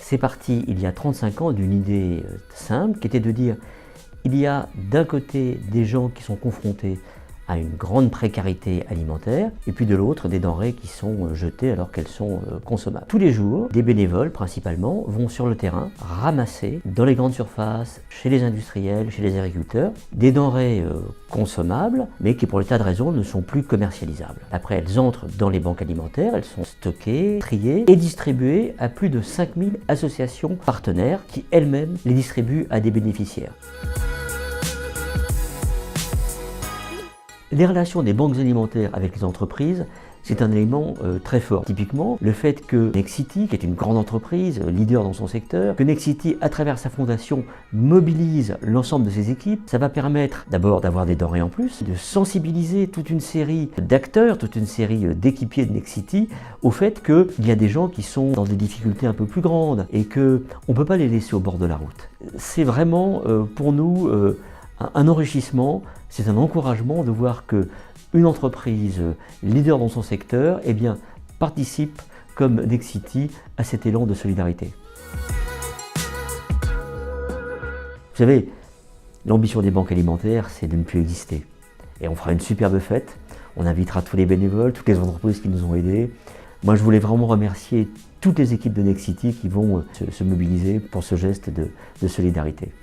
C'est parti il y a 35 ans d'une idée simple qui était de dire il y a d'un côté des gens qui sont confrontés à une grande précarité alimentaire, et puis de l'autre des denrées qui sont jetées alors qu'elles sont consommables. Tous les jours, des bénévoles principalement vont sur le terrain ramasser dans les grandes surfaces, chez les industriels, chez les agriculteurs, des denrées consommables, mais qui pour des tas de raisons ne sont plus commercialisables. Après, elles entrent dans les banques alimentaires, elles sont stockées, triées et distribuées à plus de 5000 associations partenaires qui elles-mêmes les distribuent à des bénéficiaires. Les relations des banques alimentaires avec les entreprises, c'est un élément très fort. Typiquement, le fait que Nexity, qui est une grande entreprise, leader dans son secteur, que Nexity, à travers sa fondation, mobilise l'ensemble de ses équipes, ça va permettre d'abord d'avoir des denrées en plus, de sensibiliser toute une série d'acteurs, toute une série d'équipiers de Nexity au fait qu'il y a des gens qui sont dans des difficultés un peu plus grandes et qu'on ne peut pas les laisser au bord de la route. C'est vraiment pour nous un enrichissement, c'est un encouragement de voir qu'une entreprise leader dans son secteur participe comme Nexity à cet élan de solidarité. Vous savez, l'ambition des banques alimentaires, c'est de ne plus exister. Et on fera une superbe fête, on invitera tous les bénévoles, toutes les entreprises qui nous ont aidés. Moi, je voulais vraiment remercier toutes les équipes de Nexity qui vont se mobiliser pour ce geste de solidarité.